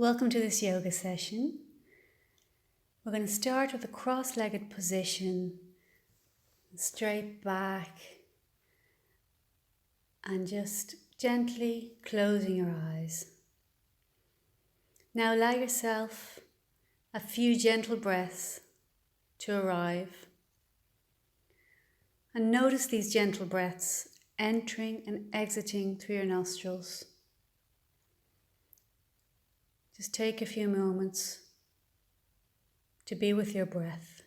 Welcome to this yoga session. We're going to start with a cross-legged position, straight back, and just gently closing your eyes. Now allow yourself a few gentle breaths to arrive. And notice these gentle breaths entering and exiting through your nostrils. Just take a few moments to be with your breath.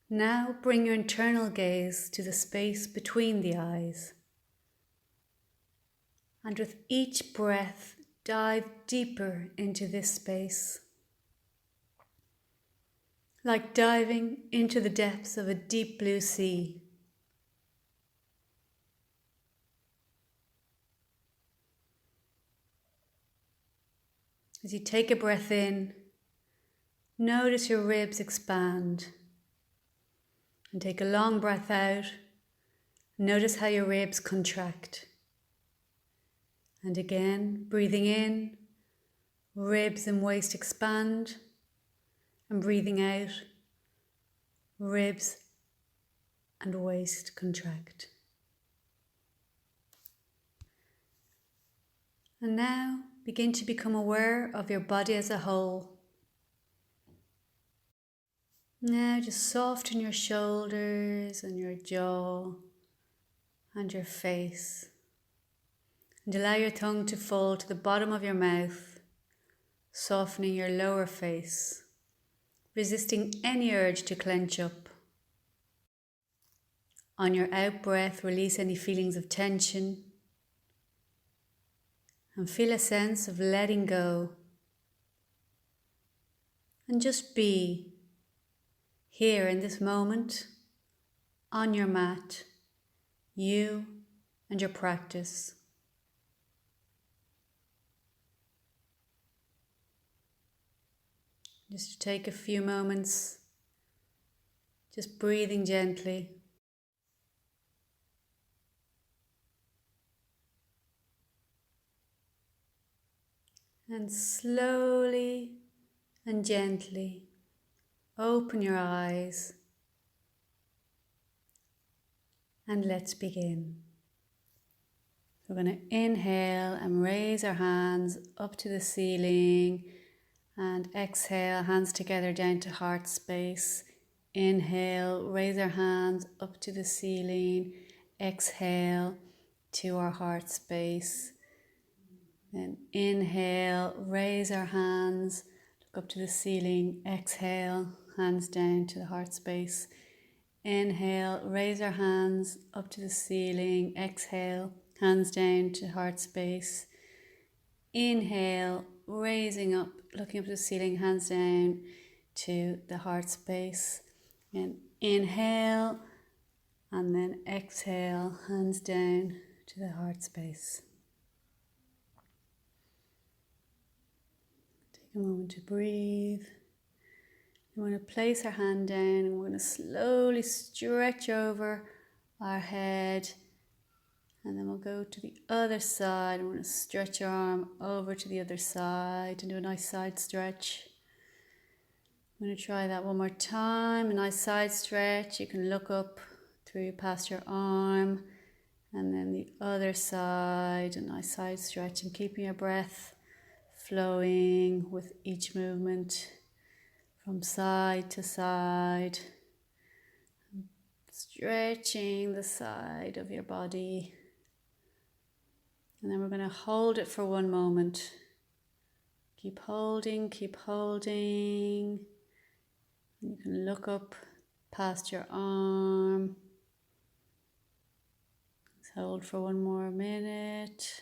Now bring your internal gaze to the space between the eyes. And with each breath, dive deeper into this space. Like diving into the depths of a deep blue sea. As you take a breath in, notice your ribs expand. And take a long breath out. Notice how your ribs contract. And again, breathing in, ribs and waist expand. And breathing out, ribs and waist contract. And now begin to become aware of your body as a whole. Now just soften your shoulders and your jaw and your face. And allow your tongue to fall to the bottom of your mouth, softening your lower face, resisting any urge to clench up. On your out breath, release any feelings of tension. And feel a sense of letting go. And just be here in this moment, on your mat, you and your practice. Just to take a few moments, just breathing gently. And slowly and gently open your eyes and let's begin. We're going to inhale and raise our hands up to the ceiling and exhale, hands together down to heart space. Inhale, raise our hands up to the ceiling. Exhale to our heart space. Then inhale, raise our hands, look up to the ceiling. Exhale, hands down to the heart space. Inhale, raise our hands up to the ceiling. Exhale, hands down to heart space. Inhale, raising up, looking up to the ceiling, hands down to the heart space. And inhale, and then exhale, hands down to the heart space. A moment to breathe. We want to place our hand down and we're going to slowly stretch over our head, and then we'll go to the other side. We're going to stretch our arm over to the other side and do a nice side stretch. I'm going to try that one more time. A nice side stretch. You can look up through past your arm, and then the other side, a nice side stretch, and keeping your breath flowing with each movement from side to side, stretching the side of your body. And then we're going to hold it for one moment. Keep holding, keep holding. And you can look up past your arm. Let's hold for one more minute.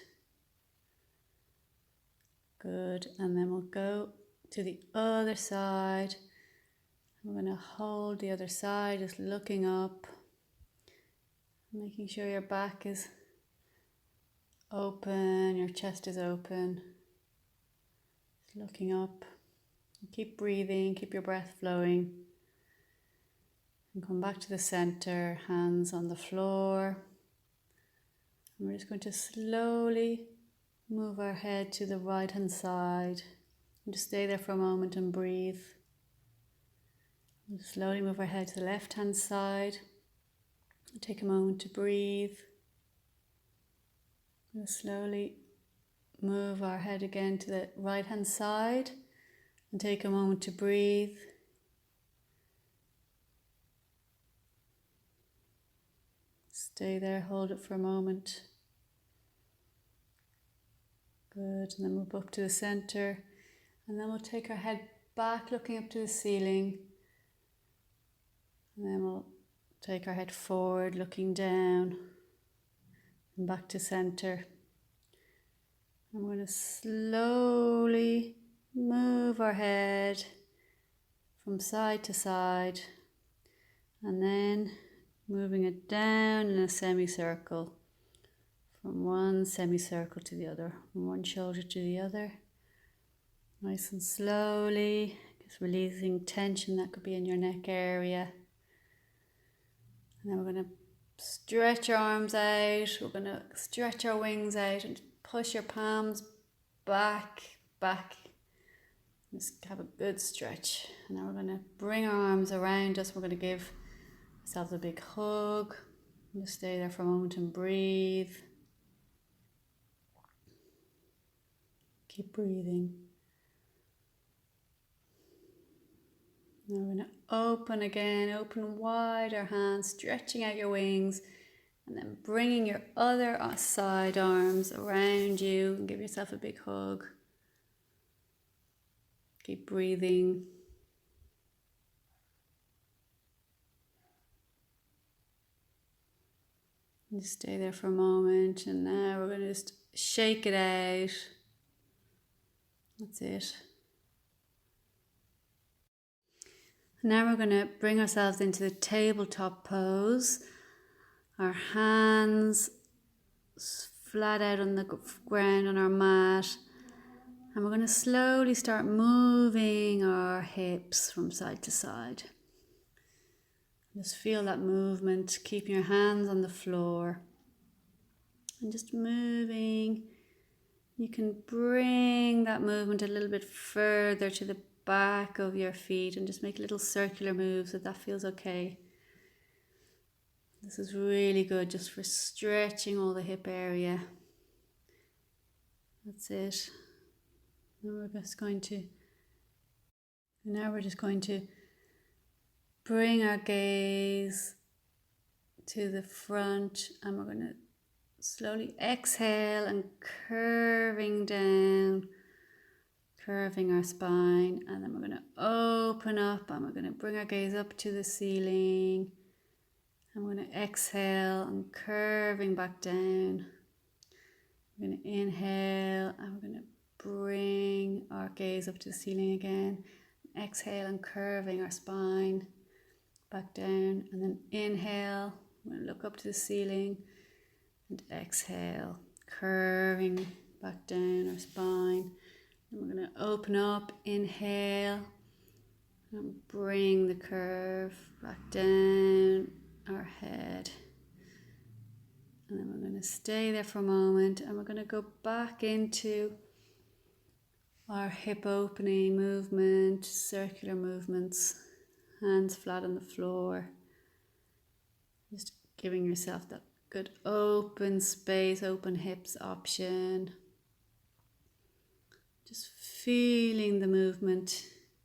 Good, and then we'll go to the other side. We're going to hold the other side, just looking up, making sure your back is open, your chest is open. Just looking up. Keep breathing, keep your breath flowing. And come back to the center, hands on the floor. And we're just going to slowly Move our head to the right hand side. And just stay there for a moment and breathe. And slowly move our head to the left hand side. Take a moment to breathe. And slowly move our head again to the right hand side and take a moment to breathe. Stay there, hold it for a moment. Good, and then move up to the center. And then we'll take our head back, looking up to the ceiling. And then we'll take our head forward, looking down. And back to center. I'm going to slowly move our head from side to side. And then moving it down in a semicircle. From one semicircle to the other. From one shoulder to the other. Nice and slowly, just releasing tension that could be in your neck area. And then we're going to stretch our arms out. We're going to stretch our wings out and push your palms back. Just have a good stretch. And now we're going to bring our arms around us. We're going to give ourselves a big hug. Just stay there for a moment and breathe. Keep breathing. Now we're going to open again, open wide our hands, stretching out your wings, and then bringing your other side arms around you and give yourself a big hug. Keep breathing. And just stay there for a moment, and now we're going to just shake it out. That's it. Now we're going to bring ourselves into the tabletop pose. Our hands flat out on the ground on our mat. And we're going to slowly start moving our hips from side to side. Just feel that movement, keeping your hands on the floor. And just moving. You can bring that movement a little bit further to the back of your feet and just make little circular moves if that feels okay. This is really good just for stretching all the hip area. That's it. Now we're just going to bring our gaze to the front, and we're going to slowly exhale and curving down, curving our spine, and then we're going to open up and we're going to bring our gaze up to the ceiling. And we're going to exhale and curving back down. We're going to inhale and we're going to bring our gaze up to the ceiling again. Exhale and curving our spine back down, and then inhale, we're going to look up to the ceiling, and exhale, curving back down our spine. And we're going to open up, inhale, and bring the curve back down our head. And then we're going to stay there for a moment, and we're going to go back into our hip opening movement, circular movements, hands flat on the floor. Just giving yourself that good open space, open hips option. Just feeling the movement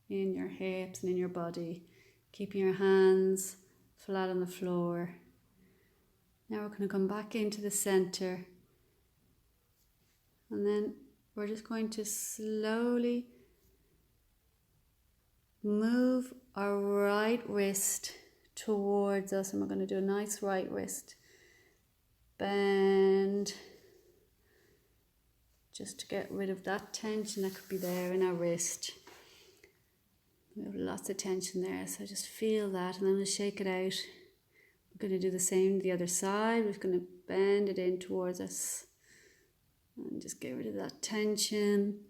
in your hips and in your body. Keeping your hands flat on the floor. Now we're going to come back into the center. And then we're just going to slowly move our right wrist towards us, and we're going to do a nice right wrist bend, just to get rid of that tension that could be there in our wrist. We have lots of tension there, so just feel that, and then we'll shake it out. We're going to do the same the other side. We're going to bend it in towards us and just get rid of that tension.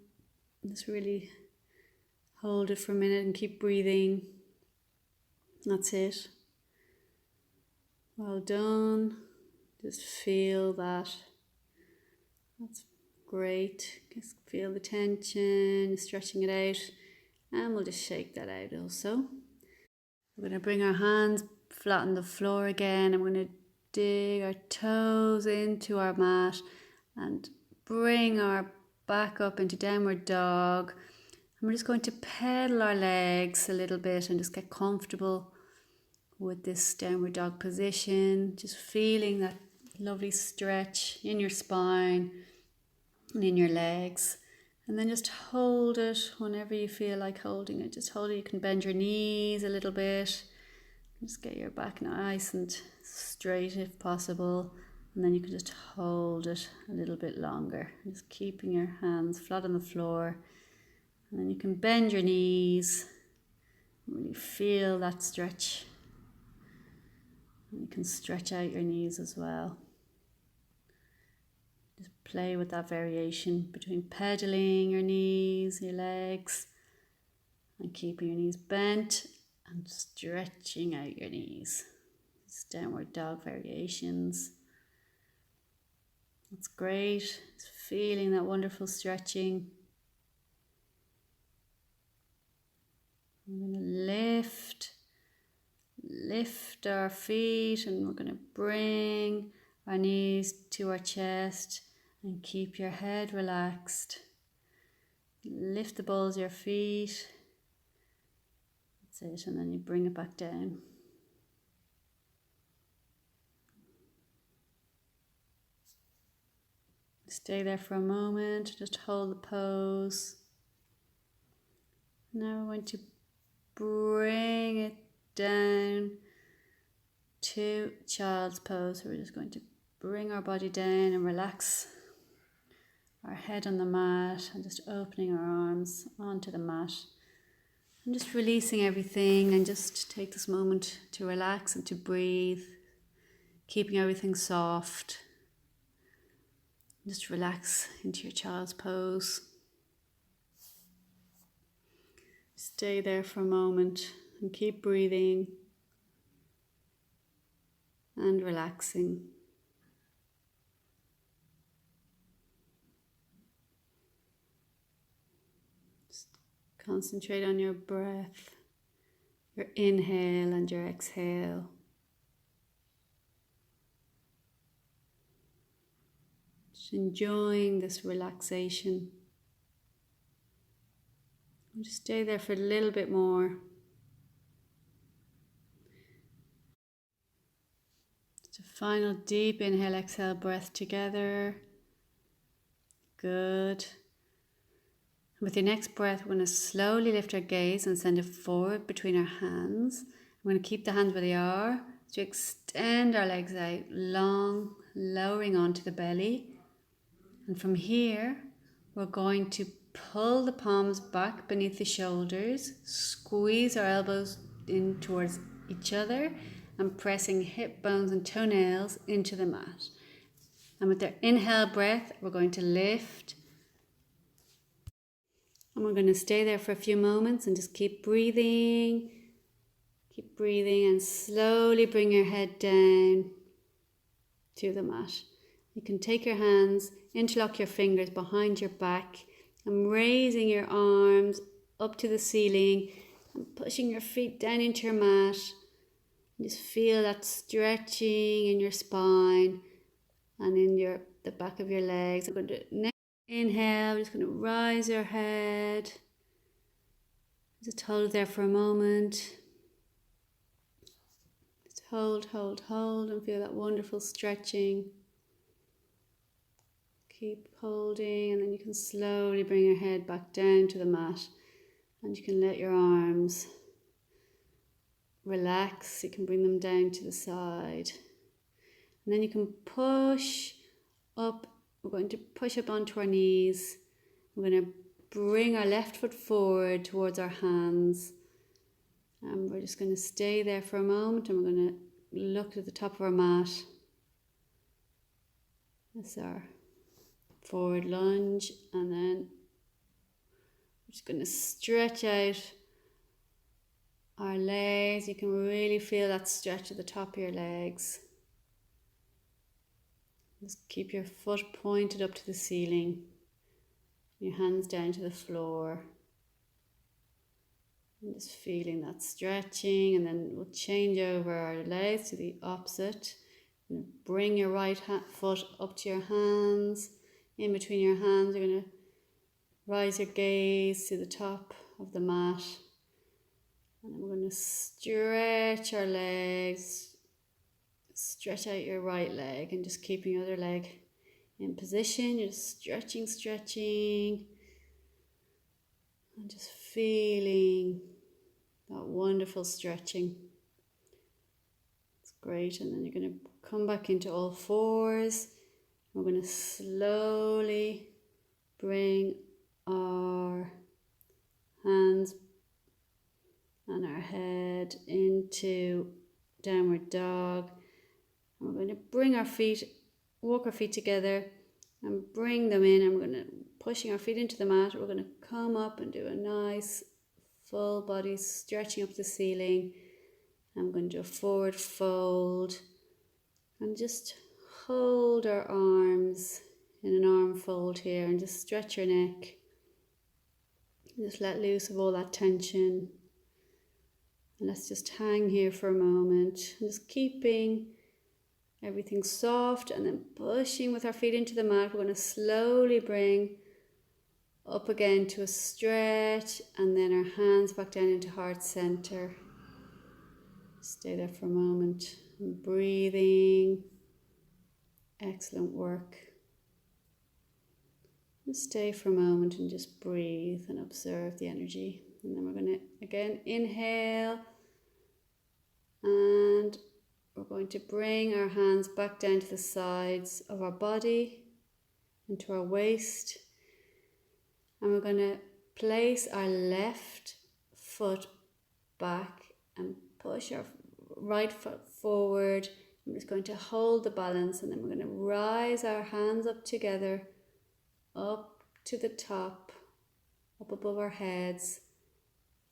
Just really hold it for a minute and keep breathing. That's it. Well done. Just feel that. That's Great. Just feel the tension, stretching it out. And we'll just shake that out also. We're going to bring our hands flat on the floor again. I'm going to dig our toes into our mat and bring our back up into downward dog. And we're just going to pedal our legs a little bit and just get comfortable with this downward dog position. Just feeling that lovely stretch in your spine and in your legs. And then just hold it whenever you feel like holding it. Just hold it. You can bend your knees a little bit. Just get your back nice and straight if possible. And then you can just hold it a little bit longer. Just keeping your hands flat on the floor. And then you can bend your knees. Really feel that stretch. And you can stretch out your knees as well. Just play with that variation between pedaling your knees, your legs, and keeping your knees bent and stretching out your knees. It's downward dog variations. That's great. Just feeling that wonderful stretching. I'm going to lift our feet, and we're going to bring our knees to our chest and keep your head relaxed. Lift the balls of your feet. That's it, and then you bring it back down. Stay there for a moment, just hold the pose. Now we're going to bring it down to child's pose. So we're just going to bring our body down and relax our head on the mat and just opening our arms onto the mat and just releasing everything, and just take this moment to relax and to breathe, keeping everything soft. Just relax into your child's pose. Stay there for a moment and keep breathing and relaxing. Just concentrate on your breath, your inhale and your exhale. Just enjoying this relaxation. And just stay there for a little bit more. Just a final deep inhale, exhale breath together. Good. With your next breath, we're going to slowly lift our gaze and send it forward between our hands. We're going to keep the hands where they are to extend our legs out long, lowering onto the belly. And from here, we're going to pull the palms back beneath the shoulders, squeeze our elbows in towards each other, and pressing hip bones and toenails into the mat. And with our inhale breath, we're going to lift. And we're going to stay there for a few moments and just keep breathing. Keep breathing and slowly bring your head down to the mat. You can take your hands, interlock your fingers behind your back, and raising your arms up to the ceiling and pushing your feet down into your mat. And just feel that stretching in your spine and in the back of your legs. I'm going to next inhale, we're just going to rise your head. Just hold it there for a moment. Just hold, and feel that wonderful stretching. Keep holding, and then you can slowly bring your head back down to the mat, and you can let your arms relax. You can bring them down to the side, and then you can push up. We're going to push up onto our knees. We're going to bring our left foot forward towards our hands, and we're just going to stay there for a moment, and we're going to look at the top of our mat. That's our forward lunge, and then we're just going to stretch out our legs. You can really feel that stretch at the top of your legs. Just keep your foot pointed up to the ceiling. Your hands down to the floor. And just feeling that stretching, and then we'll change over our legs to the opposite. And bring your right foot up to your hands. In between your hands, you're going to rise your gaze to the top of the mat. And then we're going to stretch our legs. Stretch out your right leg and just keeping your other leg in position. You're just stretching. And just feeling that wonderful stretching. It's great. And then you're going to come back into all fours. We're going to slowly bring our hands and our head into downward dog. And we're going to bring our feet, walk our feet together and bring them in. And we're going to pushing our feet into the mat. We're going to come up and do a nice full body stretching up the ceiling. I'm going to do a forward fold and just hold our arms in an arm fold here and just stretch your neck. Just let loose of all that tension. And let's just hang here for a moment. Just keeping everything soft and then pushing with our feet into the mat. We're going to slowly bring up again to a stretch and then our hands back down into heart center. Stay there for a moment and breathing. Excellent work. Just stay for a moment and just breathe and observe the energy. And then we're going to again inhale and we're going to bring our hands back down to the sides of our body into our waist. And we're going to place our left foot back and push our right foot forward. I'm just going to hold the balance and then we're going to rise our hands up together, up to the top, up above our heads.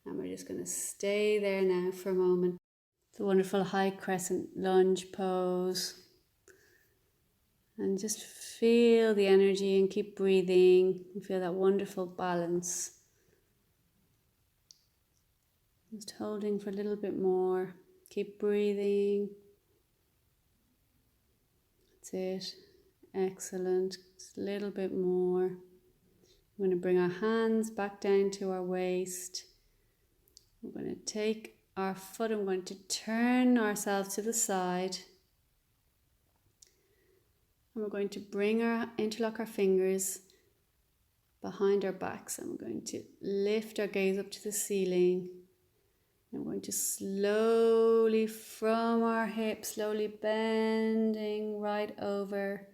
And we're just going to stay there now for a moment. It's a wonderful high crescent lunge pose. And just feel the energy and keep breathing and feel that wonderful balance. Just holding for a little bit more. Keep breathing. That's it. Excellent. Just a little bit more. We're going to bring our hands back down to our waist. We're going to take our foot and we're going to turn ourselves to the side. And we're going to interlock our fingers behind our backs and we're going to lift our gaze up to the ceiling. And we're going to slowly from our hips, slowly bending right over,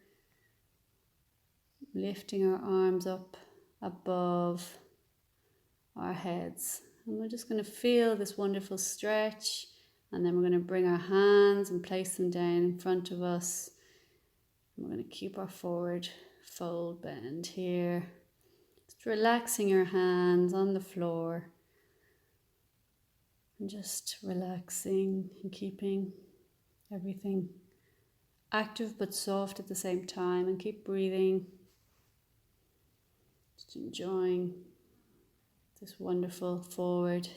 lifting our arms up above our heads. And we're just going to feel this wonderful stretch and then we're going to bring our hands and place them down in front of us. We're going to keep our forward fold bend here. Just relaxing your hands on the floor. And just relaxing and keeping everything active but soft at the same time. And keep breathing. Just enjoying this wonderful forward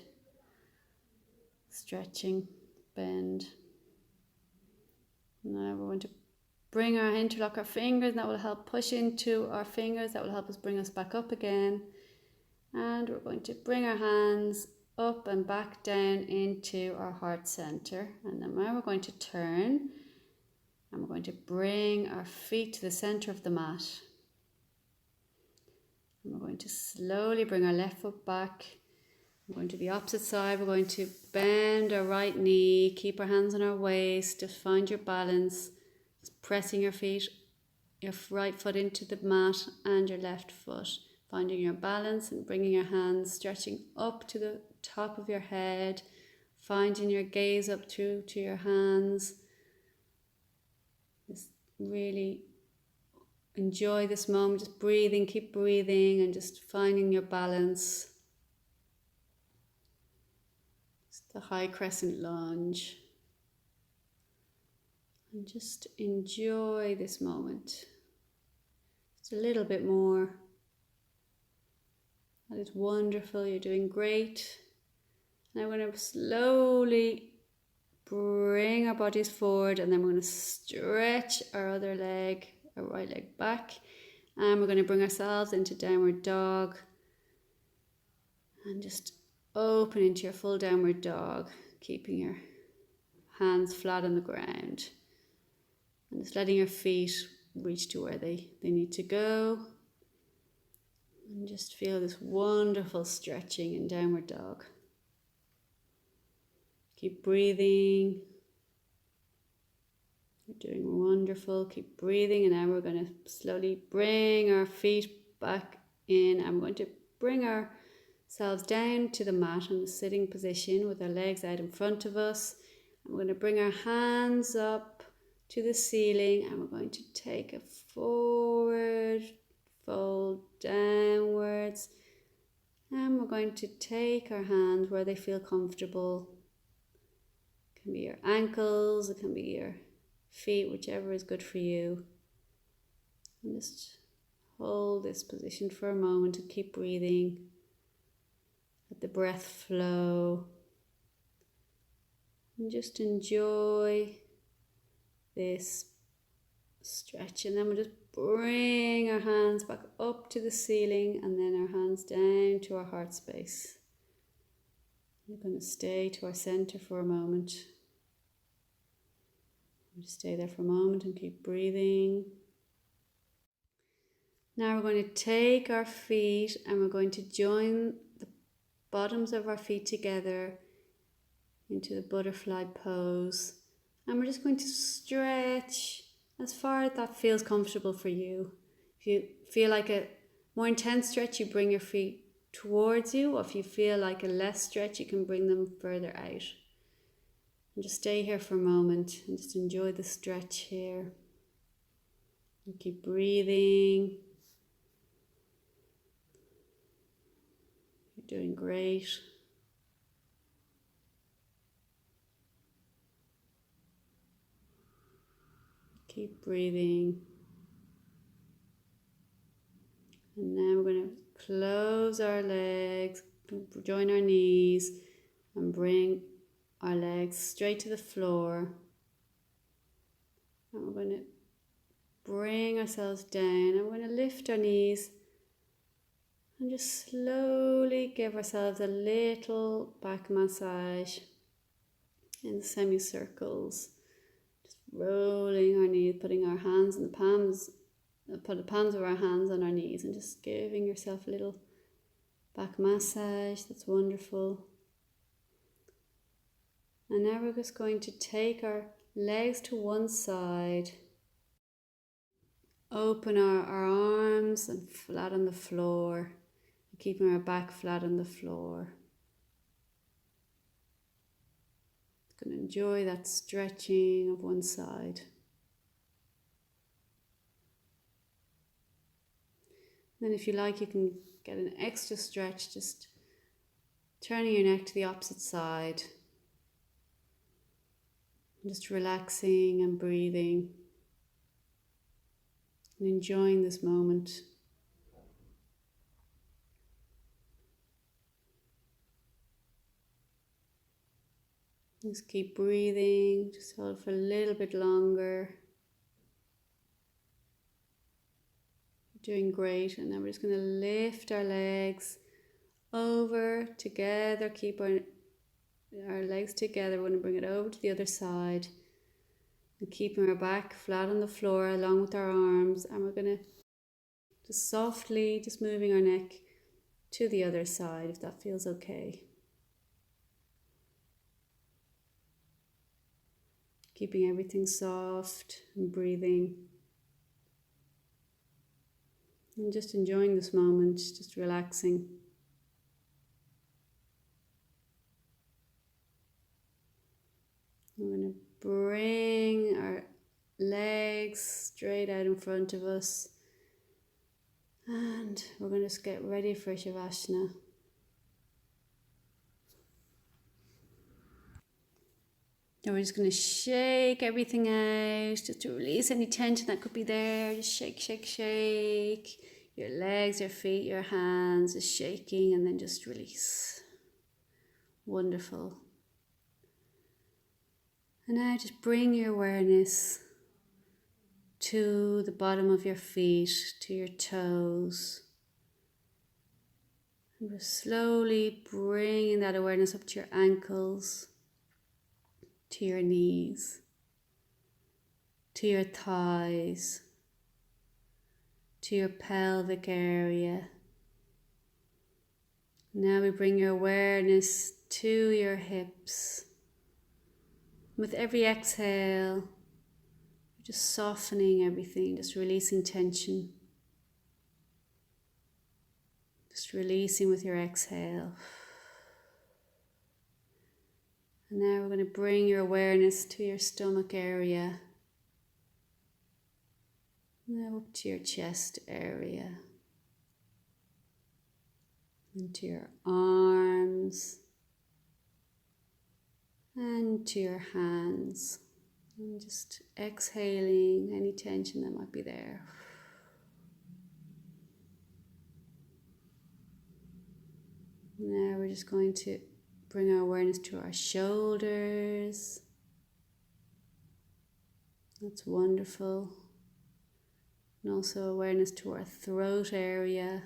stretching bend. Now we're going to interlock our fingers, and that will help push into our fingers. That will help us bring us back up again. And we're going to bring our hands up and back down into our heart center. And then now we're going to turn and we're going to bring our feet to the center of the mat. And we're going to slowly bring our left foot back. We're going to the opposite side. We're going to bend our right knee, keep our hands on our waist, just find your balance. Pressing your right foot into the mat and your left foot. Finding your balance and bringing your hands, stretching up to the top of your head. Finding your gaze up through to your hands. Just really enjoy this moment. Just breathing, keep breathing and just finding your balance. It's the high crescent lunge. And just enjoy this moment. Just a little bit more. That is wonderful. You're doing great. Now we're going to slowly bring our bodies forward, and then we're going to stretch our other leg, our right leg back, and we're going to bring ourselves into downward dog and just open into your full downward dog, keeping your hands flat on the ground and just letting your feet reach to where they need to go, and just feel this wonderful stretching in downward dog. Keep breathing. You're doing wonderful. Keep breathing. And now we're going to slowly bring our feet back in. I'm going to bring ourselves down to the mat in the sitting position with our legs out in front of us. I'm going to bring our hands up to the ceiling, and we're going to take a forward fold downwards. And we're going to take our hands where they feel comfortable. It can be your ankles, it can be your feet, whichever is good for you. And just hold this position for a moment and keep breathing. Let the breath flow. And just enjoy this stretch. And then we'll just bring our hands back up to the ceiling, and then our hands down to our heart space. We're going to stay to our center for a moment. We'll just stay there for a moment and keep breathing. Now we're going to take our feet and we're going to join the bottoms of our feet together into the butterfly pose. And we're just going to stretch as far as that feels comfortable for you. If you feel like a more intense stretch, you bring your feet towards you. Or if you feel like a less stretch, you can bring them further out. And just stay here for a moment and just enjoy the stretch here. And keep breathing. You're doing great. Keep breathing. And now we're going to close our legs, join our knees, and bring our legs straight to the floor. And we're going to bring ourselves down. And we're going to lift our knees and just slowly give ourselves a little back massage in semicircles. Rolling our knees, putting our hands in the palms, put the palms of our hands on our knees, and just giving yourself a little back massage. That's wonderful. And now we're just going to take our legs to one side, open our arms and flat on the floor, keeping our back flat on the floor. Going to enjoy that stretching of one side. Then if you like, you can get an extra stretch, just turning your neck to the opposite side. Just relaxing and breathing and enjoying this moment. Just keep breathing, just hold for a little bit longer. Doing great. And now we're just going to lift our legs over together, keep our legs together. We're going to bring it over to the other side and keeping our back flat on the floor along with our arms. And we're going to just softly, just moving our neck to the other side if that feels okay. Keeping everything soft and breathing. And just enjoying this moment, just relaxing. We're going to bring our legs straight out in front of us. And we're going to just get ready for Shavasana. Now we're just going to shake everything out, just to release any tension that could be there. Just shake, shake, shake. Your legs, your feet, your hands is shaking, and then just release. Wonderful. And now just bring your awareness to the bottom of your feet, to your toes. And we're slowly bringing that awareness up to your ankles, to your knees, to your thighs, to your pelvic area. Now we bring your awareness to your hips. With every exhale, just softening everything, just releasing tension. Just releasing with your exhale. And now we're going to bring your awareness to your stomach area. Now up to your chest area. Into your arms. And to your hands. And just exhaling any tension that might be there. Now we're just going to bring our awareness to our shoulders. That's wonderful. And also awareness to our throat area.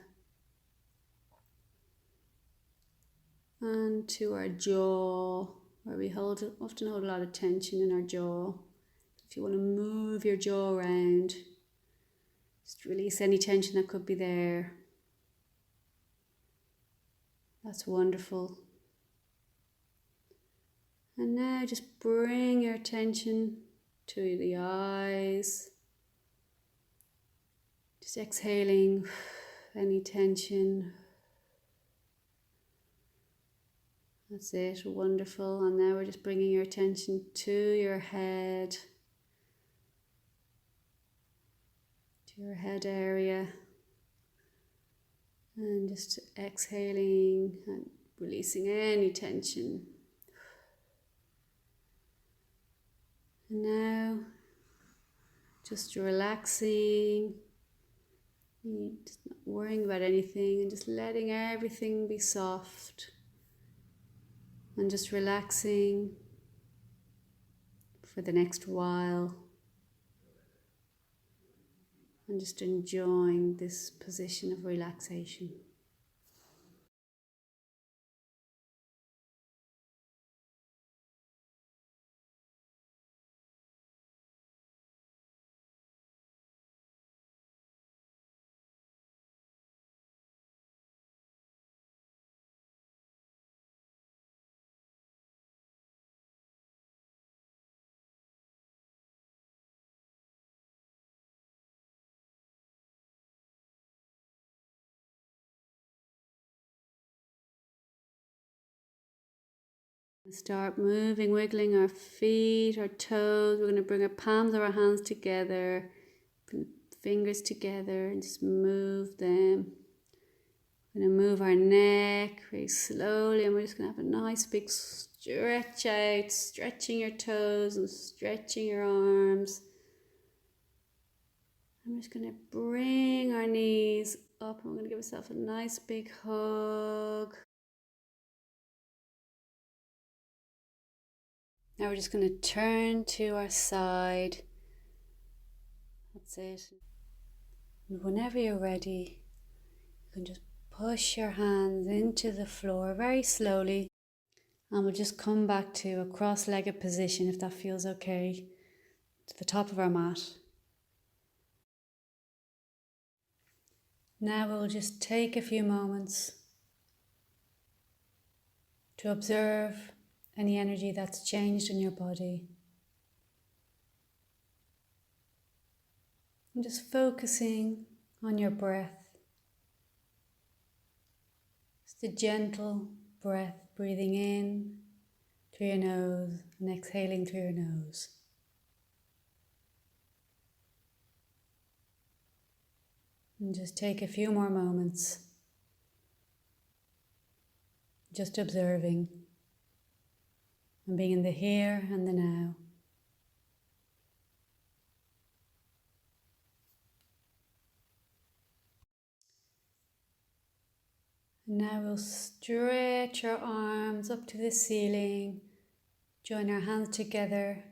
And to our jaw, where we often hold a lot of tension in our jaw. If you want to move your jaw around, just release any tension that could be there. That's wonderful. And now just bring your attention to the eyes. Just exhaling any tension. That's it, wonderful. And now we're just bringing your attention to your head. To your head area. And just exhaling and releasing any tension. And now, just relaxing, just not worrying about anything and just letting everything be soft. And just relaxing for the next while. And just enjoying this position of relaxation. Start moving, wiggling our feet, our toes. We're going to bring our palms of our hands together, bring fingers together and just move them. We're going to move our neck very slowly, and we're just going to have a nice big stretch out, stretching your toes and stretching your arms. I'm just going to bring our knees up, and we're going to give ourselves a nice big hug. Now we're just going to turn to our side. That's it. And whenever you're ready, you can just push your hands into the floor very slowly. And we'll just come back to a cross-legged position if that feels okay, to the top of our mat. Now we'll just take a few moments to observe any energy that's changed in your body. And just focusing on your breath. Just a gentle breath, breathing in through your nose and exhaling through your nose. And just take a few more moments just observing and being in the here and the now. Now we'll stretch our arms up to the ceiling, join our hands together,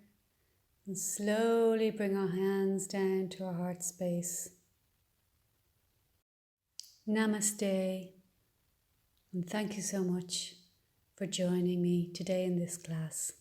and slowly bring our hands down to our heart space. Namaste, and thank you so much for joining me today in this class.